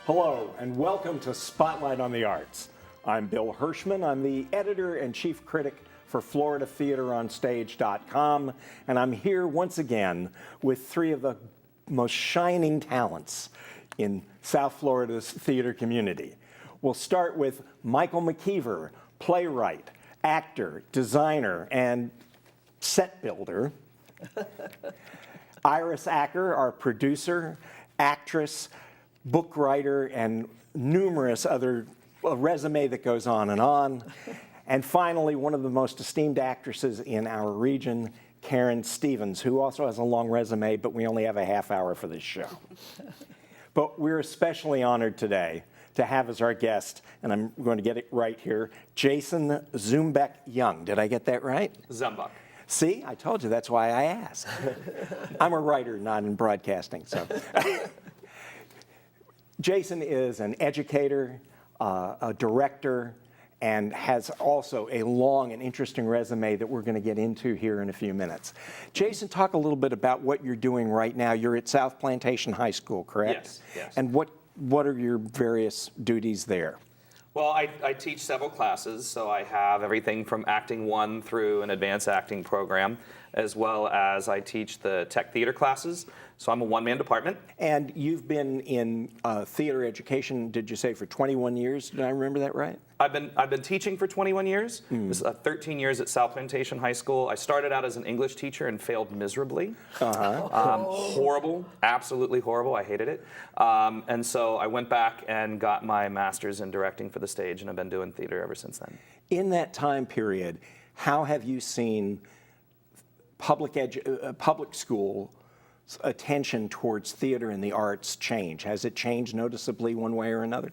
Hello, and welcome to Spotlight on the Arts. I'm Bill Hirschman. I'm the editor and chief critic for FloridaTheaterOnStage.com, and I'm here once again with three of the most shining talents in South Florida's theater community. We'll start with Michael McKeever, playwright, actor, designer, and set builder. Iris Acker, our producer, actress, book writer, and numerous other resume that goes on. And finally, one of the most esteemed actresses in our region, Karen Stevens, who also has a long resume, but we only have a half hour for this show. But we're especially honored today to have as our guest, and I'm going to get it right here, Jason Zembuck Young. Did I get that right? Zembuck. See, I told you, that's why I asked. I'm a writer, not in broadcasting, so. Jason is an educator, a director, and has also a long and interesting resume that we're going to get into here in a few minutes. Jason, talk a little bit about what you're doing right now. You're at South Plantation High School, correct? Yes. And what are your various duties there? Well, I teach several classes, so I have everything from Acting 1 through an advanced acting program, as well as I teach the tech theater classes. So I'm a one-man department. And you've been in theater education, did you say, for 21 years? Did I remember that right? I've been teaching for 21 years. This is 13 years at South Plantation High School. I started out as an English teacher and failed miserably. Horrible, absolutely horrible. I hated it. And so I went back and got my master's in directing for the stage, and I've been doing theater ever since then. In that time period, how have you seen public school attention towards theater and the arts change? Has it changed noticeably one way or another?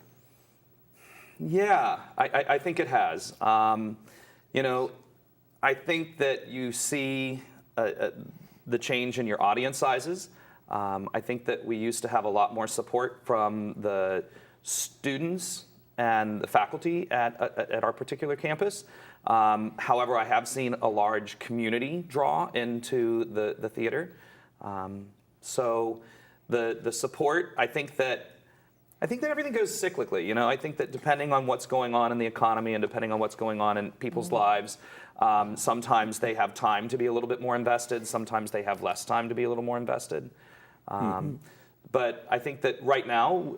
Yeah, I think it has. I think that you see the change in your audience sizes. I think that we used to have a lot more support from the students and the faculty at our particular campus. However, I have seen a large community draw into the theater. So the support, I think that everything goes cyclically. I think that depending on what's going on in the economy and depending on what's going on in people's lives, sometimes they have time to be a little bit more invested. Sometimes they have less time to be a little more invested. But I think that right now,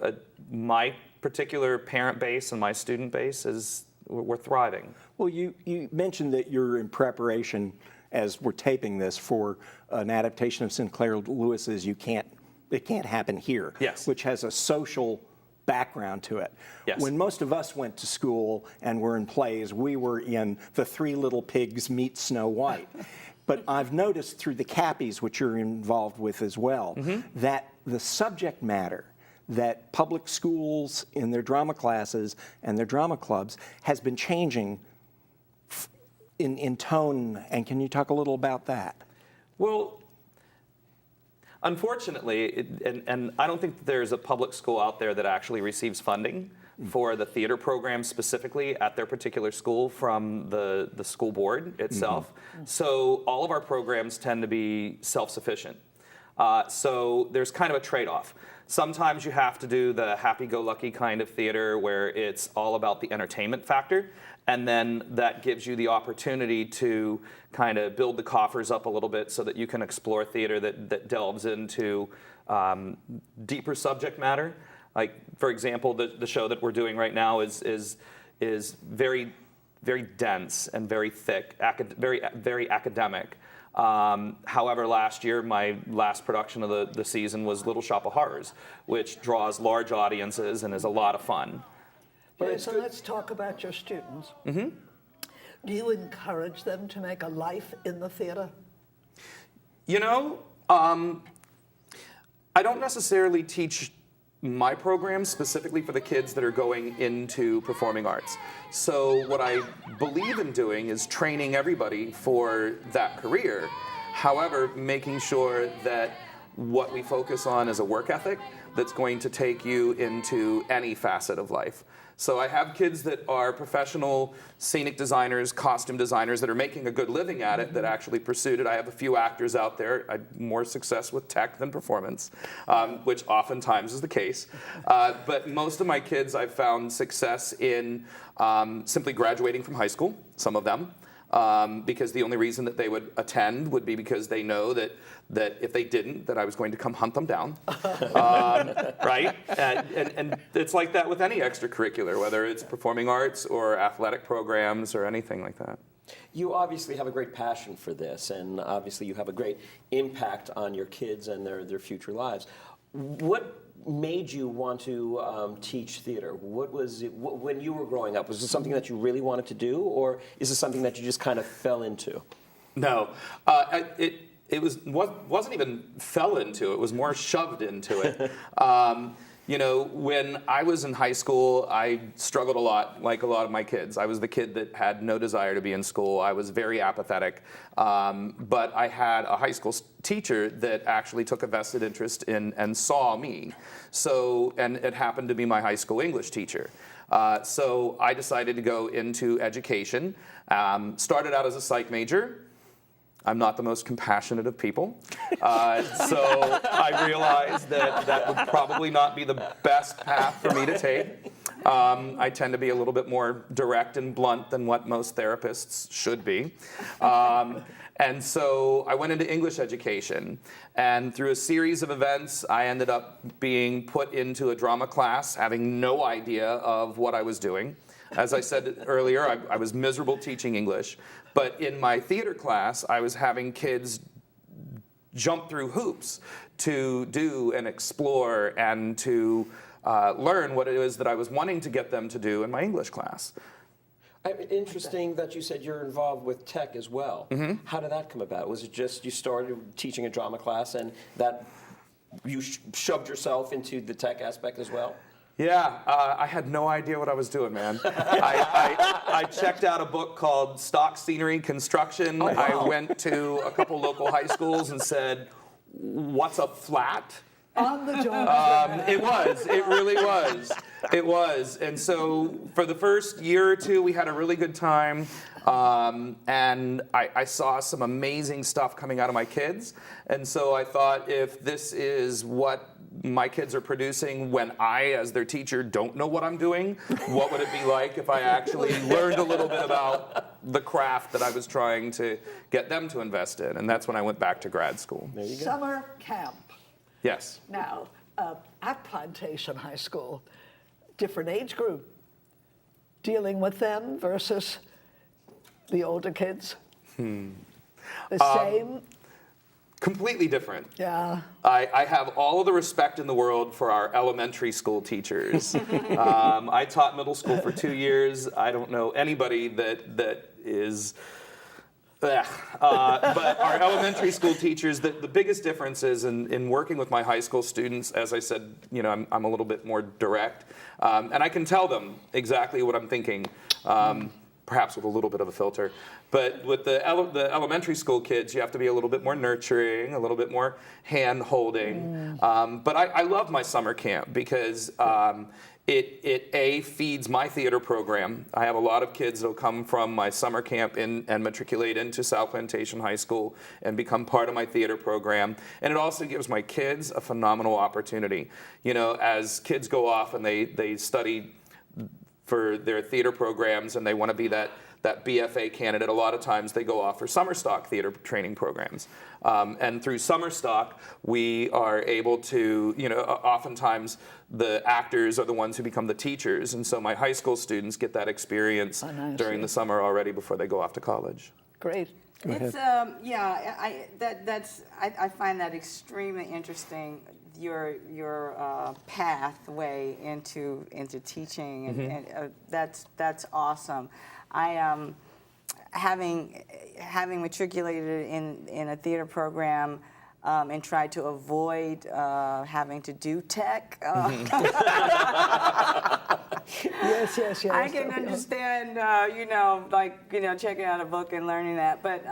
my particular parent base and my student base we're thriving. Well, you mentioned that you're in preparation, as we're taping this, for an adaptation of Sinclair Lewis's It Can't Happen Here, yes, which has a social background to it. Yes. When most of us went to school and were in plays, we were in The Three Little Pigs Meet Snow White. But I've noticed through the Cappies, which you're involved with as well, that the subject matter that public schools in their drama classes and their drama clubs has been changing in tone. And can you talk a little about that? Well, unfortunately, and I don't think that there's a public school out there that actually receives funding for the theater program specifically at their particular school from the school board itself. So all of our programs tend to be self-sufficient. So there's kind of a trade-off. Sometimes you have to do the happy-go-lucky kind of theater where it's all about the entertainment factor, and then that gives you the opportunity to kind of build the coffers up a little bit so that you can explore theater that delves into deeper subject matter. Like, for example, the show that we're doing right now is very, very dense and very thick, very academic. However, last year, my last production of the season was Little Shop of Horrors, which draws large audiences and is a lot of fun. Okay, so let's talk about your students. Do you encourage them to make a life in the theater? I don't necessarily teach my program specifically for the kids that are going into performing arts. So what I believe in doing is training everybody for that career. However, making sure that what we focus on is a work ethic that's going to take you into any facet of life. So I have kids that are professional scenic designers, costume designers that are making a good living at it, that actually pursued it. I have a few actors out there. I had more success with tech than performance, which oftentimes is the case. But most of my kids, I've found success in simply graduating from high school, some of them. Because the only reason that they would attend would be because they know that if they didn't, that I was going to come hunt them down, right? And it's like that with any extracurricular, whether it's performing arts or athletic programs or anything like that. You obviously have a great passion for this, and obviously you have a great impact on your kids and their future lives. What made you want to teach theater? What was it, when you were growing up? Was this something that you really wanted to do, or is this something that you just kind of fell into? No, it wasn't even fell into. It was more shoved into it. You know, when I was in high school, I struggled a lot, like a lot of my kids. I was the kid that had no desire to be in school. I was very apathetic. But I had a high school teacher that actually took a vested interest in and saw me. So, and it happened to be my high school English teacher. So I decided to go into education. Started out as a psych major. I'm not the most compassionate of people. So I realized that would probably not be the best path for me to take. I tend to be a little bit more direct and blunt than what most therapists should be. And so I went into English education. And through a series of events, I ended up being put into a drama class, having no idea of what I was doing. As I said earlier, I was miserable teaching English. But in my theater class, I was having kids jump through hoops to do and explore and to learn what it is that I was wanting to get them to do in my English class. Interesting that you said you're involved with tech as well. Mm-hmm. How did that come about? Was it just you started teaching a drama class and that you shoved yourself into the tech aspect as well? Yeah, I had no idea what I was doing, man. I checked out a book called Stock Scenery Construction. Oh, wow. I went to a couple local high schools and said, "What's a flat?" On the job. It really was. It was. And so for the first year or two, we had a really good time. And I saw some amazing stuff coming out of my kids. And so I thought, if this is what my kids are producing when I, as their teacher, don't know what I'm doing, what would it be like if I actually learned a little bit about the craft that I was trying to get them to invest in? And that's when I went back to grad school. There you go. Summer camp. Yes. Now, at Plantation High School, different age group, dealing with them versus the older kids? The same? Completely different. Yeah. I have all of the respect in the world for our elementary school teachers. I taught middle school for 2 years. I don't know anybody that is... but our elementary school teachers, the biggest difference is in working with my high school students, as I said, you know, I'm a little bit more direct. And I can tell them exactly what I'm thinking, perhaps with a little bit of a filter. But with the elementary school kids, you have to be a little bit more nurturing, a little bit more hand-holding. But I love my summer camp because it feeds my theater program. I have a lot of kids that will come from my summer camp and matriculate into South Plantation High School and become part of my theater program. And it also gives my kids a phenomenal opportunity. You know, as kids go off and they study for their theater programs and they want to be that BFA candidate, a lot of times they go off for summer stock theater training programs. And through summer stock, we are able to, you know, oftentimes the actors are the ones who become the teachers. And so my high school students get that experience during the summer already before they go off to college. Great. It's I find that extremely interesting. Your pathway into teaching, and that's awesome. I having matriculated in a theater program, and try to avoid having to do tech. Yes. I can understand, checking out a book and learning that. But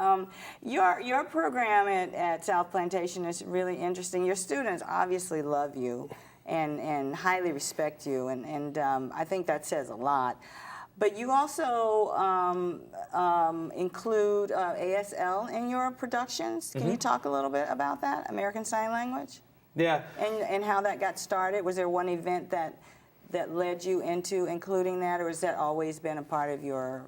your program at South Plantation is really interesting. Your students obviously love you and highly respect you, and I think that says a lot. But you also include ASL in your productions. Can you talk a little bit about that, American Sign Language? Yeah. And how that got started? Was there one event that led you into including that, or has that always been a part of your...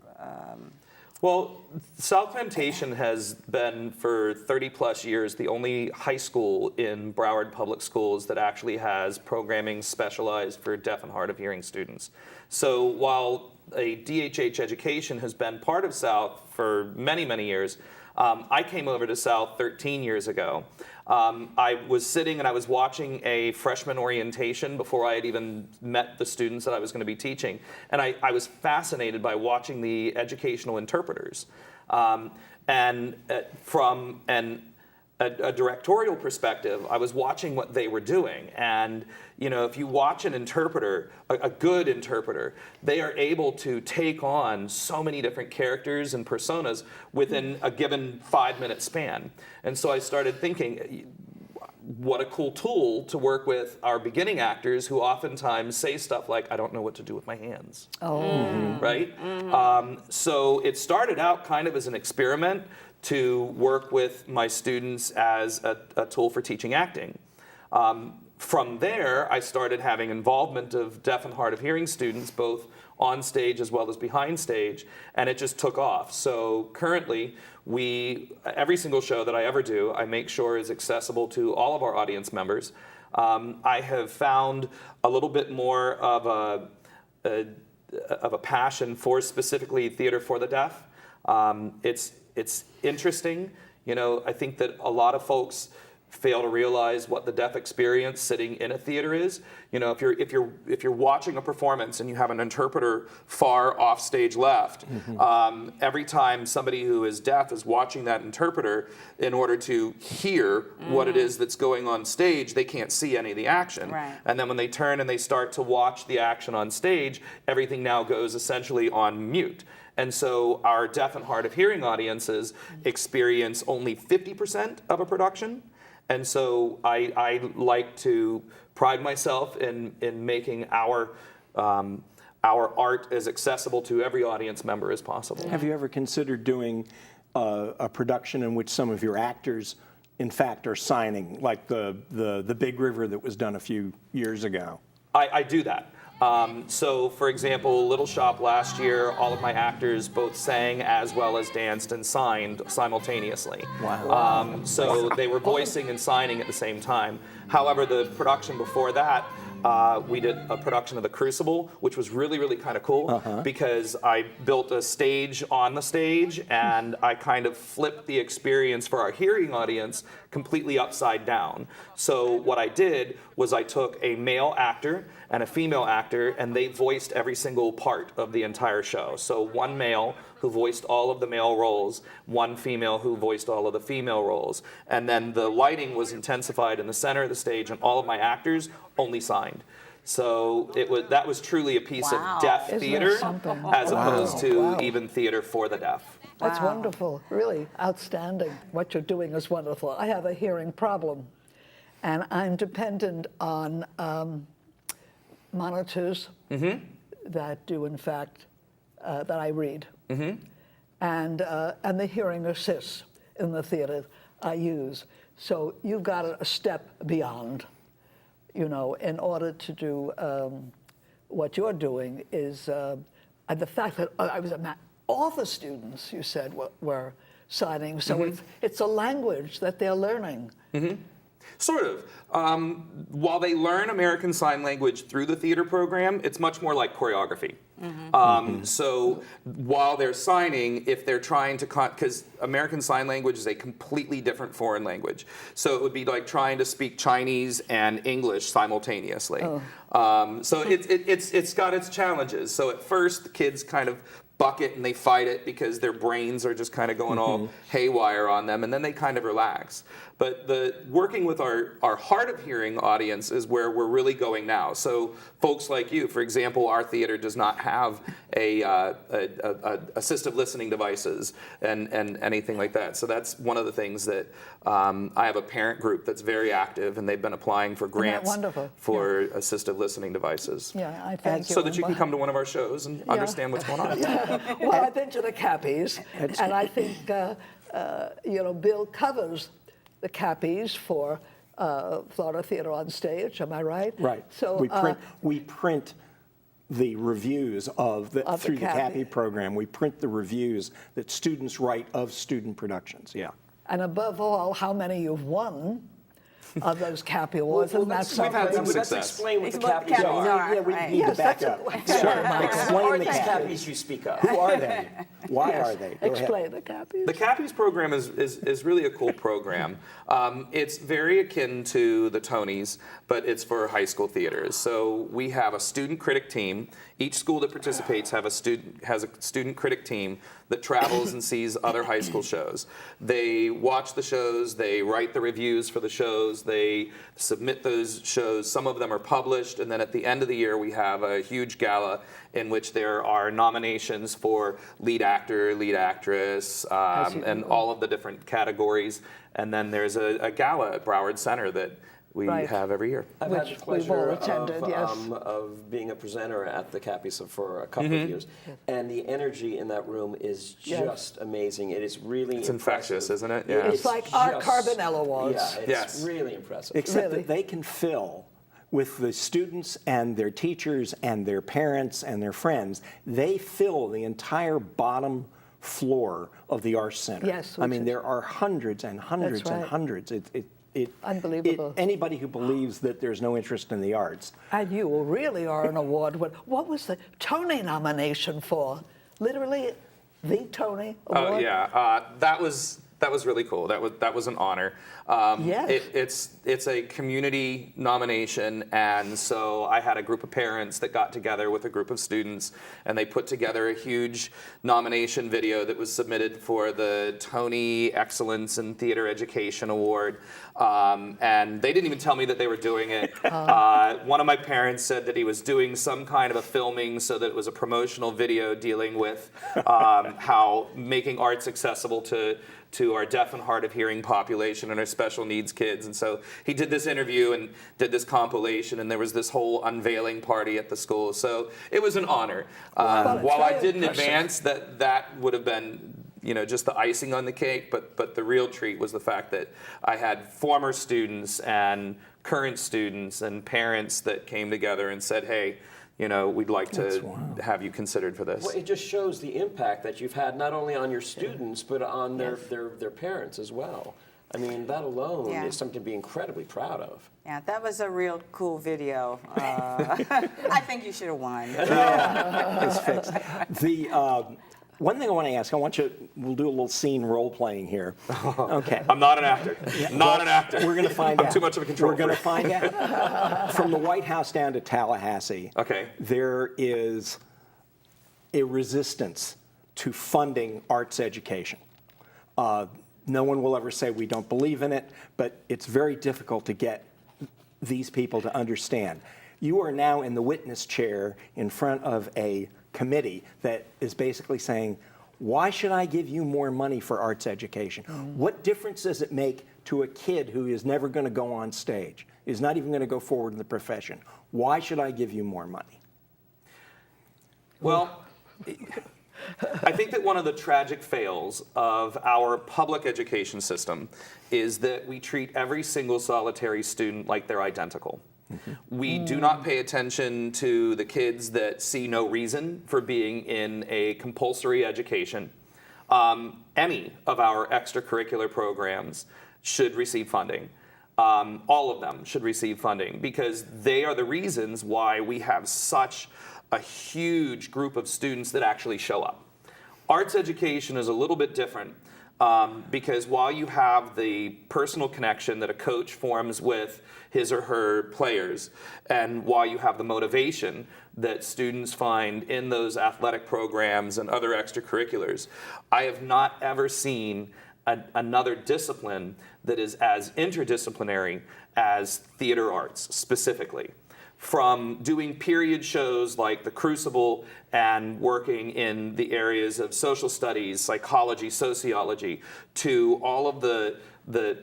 Well, South Plantation has been for 30 plus years the only high school in Broward Public Schools that actually has programming specialized for deaf and hard of hearing students. So while a DHH education has been part of South for many, many years, I came over to South 13 years ago. I was sitting and I was watching a freshman orientation before I had even met the students that I was going to be teaching. And I was fascinated by watching the educational interpreters. And from a directorial perspective, I was watching what they were doing. And if you watch an interpreter, a good interpreter, they are able to take on so many different characters and personas within a given 5-minute span. And so I started thinking, what a cool tool to work with our beginning actors who oftentimes say stuff like, I don't know what to do with my hands. Right? So it started out kind of as an experiment to work with my students as a tool for teaching acting. From there, I started having involvement of deaf and hard of hearing students, both on stage as well as behind stage, and it just took off. So currently, every single show that I ever do, I make sure is accessible to all of our audience members. I have found a little bit more of a passion for specifically theater for the deaf. It's interesting. I think that a lot of folks fail to realize what the deaf experience sitting in a theater is. If you're watching a performance and you have an interpreter far off stage left, every time somebody who is deaf is watching that interpreter, in order to hear what it is that's going on stage, they can't see any of the action. Right. And then when they turn and they start to watch the action on stage, everything now goes essentially on mute. And so our deaf and hard of hearing audiences experience only 50% of a production. And so I like to pride myself in making our art as accessible to every audience member as possible. Have you ever considered doing a production in which some of your actors, in fact, are signing, like the Big River that was done a few years ago? I do that. So, for example, Little Shop last year, all of my actors both sang as well as danced and signed simultaneously. Wow. So they were voicing and signing at the same time. However, the production before that, we did a production of The Crucible, which was really, really kind of cool because I built a stage on the stage and I kind of flipped the experience for our hearing audience completely upside down. So what I did was I took a male actor and a female actor and they voiced every single part of the entire show. So one male who voiced all of the male roles, one female who voiced all of the female roles. And then the lighting was intensified in the center of the stage and all of my actors only signed. So that was truly a piece of deaf Isn't that theater something? as opposed to Wow. even theater for the deaf. That's wonderful, really outstanding. What you're doing is wonderful. I have a hearing problem, and I'm dependent on monitors that do, in fact, that I read, and the hearing assists in the theater I use. So you've got a step beyond, in order to do what you're doing is the fact that all the students, you said, were signing. So it's a language that they're learning. Sort of. While they learn American Sign Language through the theater program, it's much more like choreography. So while they're signing, if they're trying to, because American Sign Language is a completely different foreign language. So it would be like trying to speak Chinese and English simultaneously. So it's got its challenges. So at first, the kids kind of bucket and they fight it because their brains are just kind of going all haywire on them, and then they kind of relax. But working with our hard of hearing audience is where we're really going now. So folks like you, for example, our theater does not have a assistive listening devices and anything like that. So that's one of the things that I have a parent group that's very active, and they've been applying for grants for assistive listening devises. Yeah, I thank you. So that you can come to one of our shows and understand what's going on. Well, I've been to the Cappies, and I think Bill covers the Cappies for Florida Theater on Stage. Am I right? Right. So we print the reviews through the Cappy program. We print the reviews that students write of student productions. Yeah. and above all, how many you've won of those Cappy Awards. Isn't that we've something? had some Let's success. explain what It's the what the Cappies Cappies are. are. Yeah, we Right. need Yes, to back that's up. a- Sure. Who are Explain the these Cappies. Cappies you speak of? Who are they? Why are they? Go ahead. Explain the Cappies. The Cappies program is really a cool program. It's very akin to the Tonys, but it's for high school theaters. So we have a student critic team. Each school that participates has a student critic team that travels and sees other high school shows. They watch the shows, they write the reviews for the shows, they submit those shows. Some of them are published, and then at the end of the year we have a huge gala in which there are nominations for lead actor, lead actress, and all of the different categories. And then there's a gala at Broward Center that we Right. have every year. I've had the Which we've pleasure all attended, yes. of being a presenter at the Cappies for a couple of years, and the energy in that room is Yes. just amazing. It is really It's infectious, isn't it? Yeah. It's like Art just- Carbonell was. Yeah, it's Yes. really impressive. Except Really? that they can fill with the students and their teachers and their parents and their friends. They fill the entire bottom floor of the Arts Center. Yes, I which mean, is- there are hundreds and hundreds and right. hundreds. Unbelievable. Anybody who believes that there's no interest in the arts. And you really are an award winner. What was the Tony nomination for? Literally, the Tony Award? Oh yeah, that was really cool. That was an honor. Yes. It's a community nomination, and so I had a group of parents that got together with a group of students, and they put together a huge nomination video that was submitted for the Tony Excellence in Theater Education Award. And they didn't even tell me that they were doing it. One of my parents said that he was doing some kind of a filming so that it was a promotional video dealing with how making arts accessible to our deaf and hard of hearing population and our special needs kids. And so he did this interview and did this compilation, and there was this whole unveiling party at the school. So it was an honor. Well, it's While I very didn't impressive. advance, that would have been just the icing on the cake, but the real treat was the fact that I had former students and current students and parents that came together and said, hey, we'd like to have you considered for this. Well, it just shows the impact that you've had not only on your students but on their parents as well. I mean, that alone Yeah. is something to be incredibly proud of. Yeah, that was a real cool video. I think you should have won. It's fixed. One thing I want to ask, we'll do a little scene role playing here. Okay. I'm not an actor. Not an actor. We're going to find out. I'm too much of a control We're going to freak. find out. From the White House down to Tallahassee, Okay. there is a resistance to funding arts education. No one will ever say we don't believe in it, but it's very difficult to get these people to understand. You are now in the witness chair in front of a committee that is basically saying, why should I give you more money for arts education? What difference does it make to a kid who is never going to go on stage, is not even going to go forward in the profession? Why should I give you more money? Well, I think that one of the tragic fails of our public education system is that we treat every single solitary student like they're identical. We do not pay attention to the kids that see no reason for being in a compulsory education. Any of our extracurricular programs should receive funding. All of them should receive funding because they are the reasons why we have such a huge group of students that actually show up. Arts education is a little bit different. Because while you have the personal connection that a coach forms with his or her players, and while you have the motivation that students find in those athletic programs and other extracurriculars, I have not ever seen another discipline that is as interdisciplinary as theater arts specifically. From doing period shows like The Crucible and working in the areas of social studies, psychology, sociology, to all of the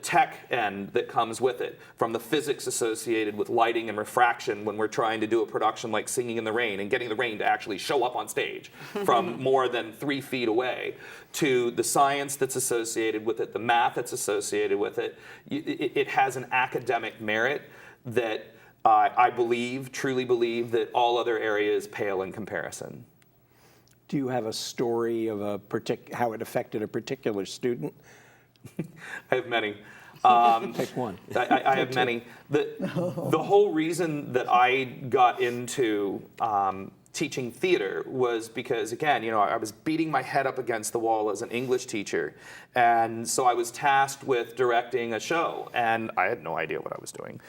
tech end that comes with it, from the physics associated with lighting and refraction when we're trying to do a production like Singing in the Rain and getting the rain to actually show up on stage from more than 3 feet away, to the science that's associated with it, the math that's associated with it. It has an academic merit that I truly believe that all other areas pale in comparison. Do you have a story of how it affected a particular student? I have many. Pick one. I have many. The whole reason that I got into teaching theater was because, again, I was beating my head up against the wall as an English teacher. And so I was tasked with directing a show, and I had no idea what I was doing.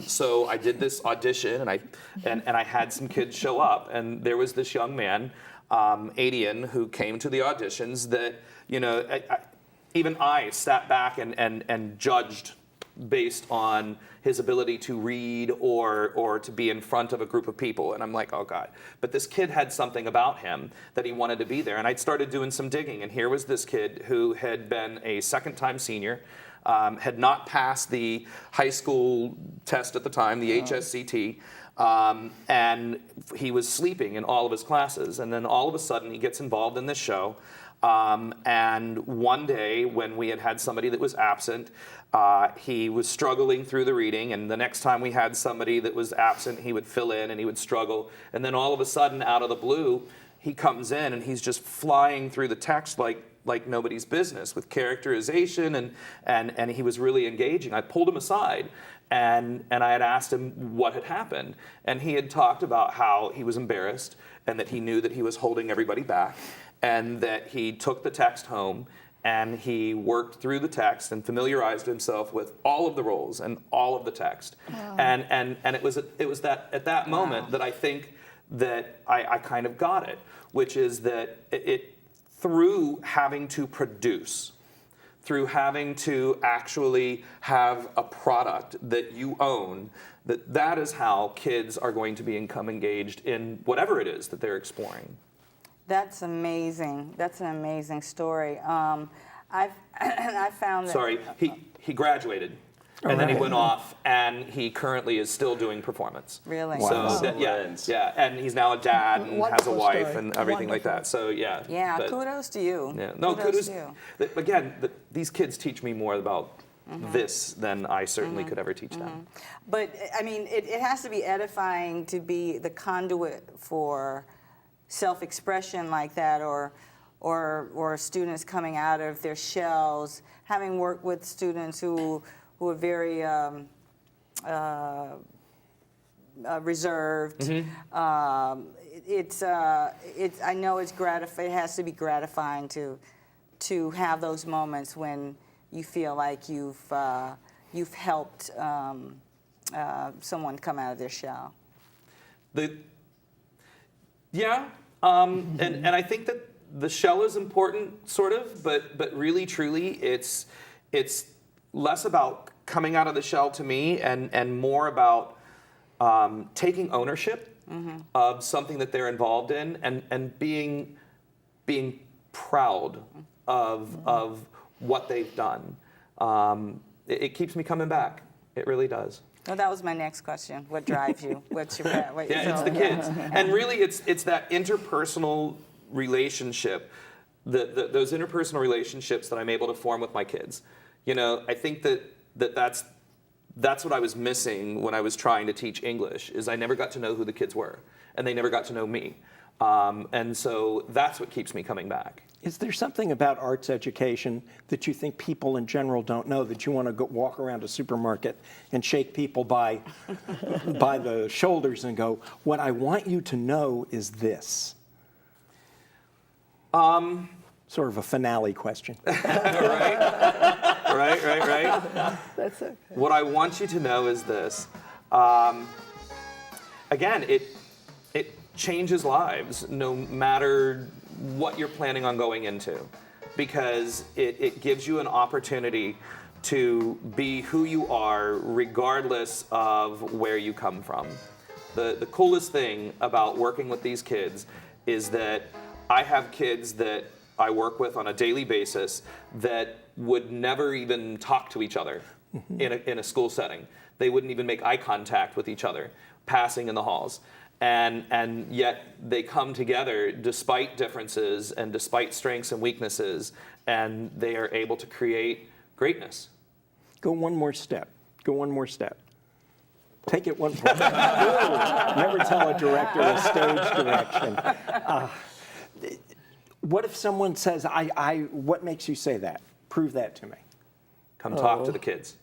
So I did this audition, and I had some kids show up, and there was this young man, Adian, who came to the auditions that, even I sat back and judged based on his ability to read or to be in front of a group of people. And I'm like, oh God. But this kid had something about him that he wanted to be there. And I started doing some digging. And here was this kid who had been a second-time senior, had not passed the high school test at the time, the HSCT, and he was sleeping in all of his classes. And then all of a sudden he gets involved in this show. And one day when we had somebody that was absent, he was struggling through the reading, and the next time we had somebody that was absent, he would fill in and he would struggle. And then all of a sudden, out of the blue, he comes in and he's just flying through the text like nobody's business, with characterization, and he was really engaging. I pulled him aside and I had asked him what had happened. And he had talked about how he was embarrassed and that he knew that he was holding everybody back, and that he took the text home and he worked through the text and familiarized himself with all of the roles and all of the text. Wow. And it was that at that moment that I think that I kind of got it, which is that it through having to produce, through having to actually have a product that you own, that is how kids are going to become engaged in whatever it is that they're exploring. That's amazing. That's an amazing story. I found that. Sorry, he graduated, and then he went off, and he currently is still doing performance. Really? Wow. So yeah, and he's now a dad and has a Wonderful wife story. and everything like Wonderful. that. So yeah. Yeah. but- Kudos to you. Yeah. No, kudos. to you. Again, these kids teach me more about this than I certainly could ever teach them. But I mean, it has to be edifying to be the conduit for self-expression like that, or students coming out of their shells. Having worked with students who are very reserved, it's I know it's gratifying. It has to be gratifying to have those moments when you feel like you've helped someone come out of their shell. And I think that the shell is important, sort of, but really, truly, it's less about coming out of the shell to me, and more about taking ownership of something that they're involved in, and being proud of what they've done. It keeps me coming back. It really does. Well, that was my next question. What drives you? What's your It's the kids, and really, it's that interpersonal relationship, those interpersonal relationships that I'm able to form with my kids. I think that's what I was missing when I was trying to teach English. Is I never got to know who the kids were, and they never got to know me, and so that's what keeps me coming back. Is there something about arts education that you think people in general don't know, that you want to go walk around a supermarket and shake people by the shoulders and go, what I want you to know is this? Sort of a finale question. Right? That's okay. What I want you to know is this. Again, it changes lives no matter what you're planning on going into, because it gives you an opportunity to be who you are regardless of where you come from. The coolest thing about working with these kids is that I have kids that I work with on a daily basis that would never even talk to each other in a school setting. They wouldn't even make eye contact with each other, passing in the halls. And yet they come together despite differences and despite strengths and weaknesses, and they are able to create greatness. Go one more step. Go one more step. Take it one more. Never tell a director a stage direction. What if someone says, what makes you say that? Prove that to me. Come talk to the kids.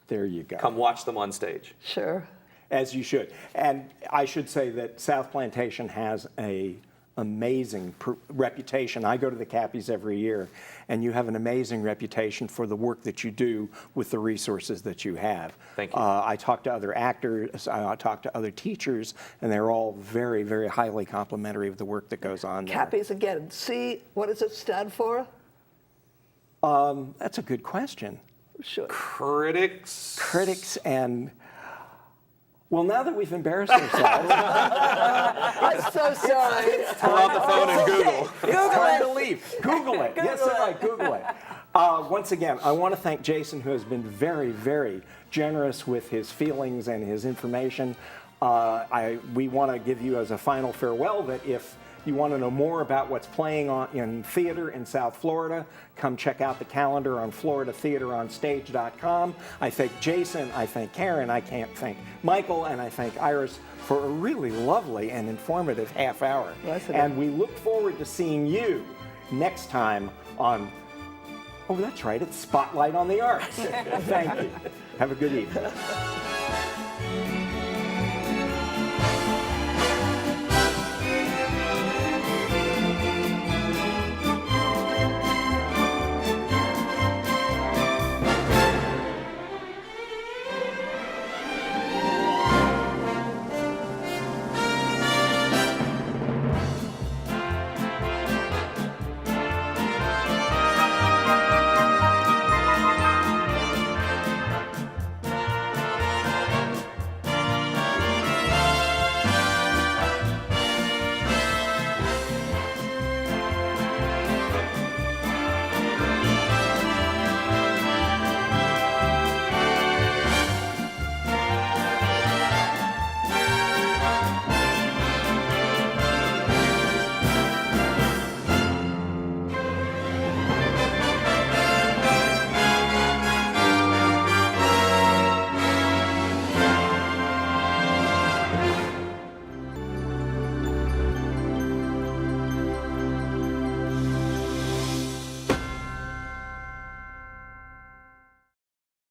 There you go. Come watch them on stage. Sure. As you should. And I should say that South Plantation has an amazing reputation. I go to the Cappies every year, and you have an amazing reputation for the work that you do with the resources that you have. Thank you. I talk to other actors, I talk to other teachers, and they're all very, very highly complimentary of the work that goes on there. Cappies again. C, what does it stand for? That's a good question. Sure. Critics and... Well, now that we've embarrassed ourselves, I'm so sorry. Pull out the phone and Google. it's time to leave. Google it. Yes, right. Google it. Once again, I want to thank Jason, who has been very, very generous with his feelings and his information. We want to give you as a final farewell that if you want to know more about what's playing in theater in South Florida, come check out the calendar on floridatheateronstage.com. I thank Jason, I thank Karen, I can't thank Michael, and I thank Iris for a really lovely and informative half hour. Yes, it is. And we look forward to seeing you next time on, oh, that's right, it's Spotlight on the Arts. Thank you. Have a good evening.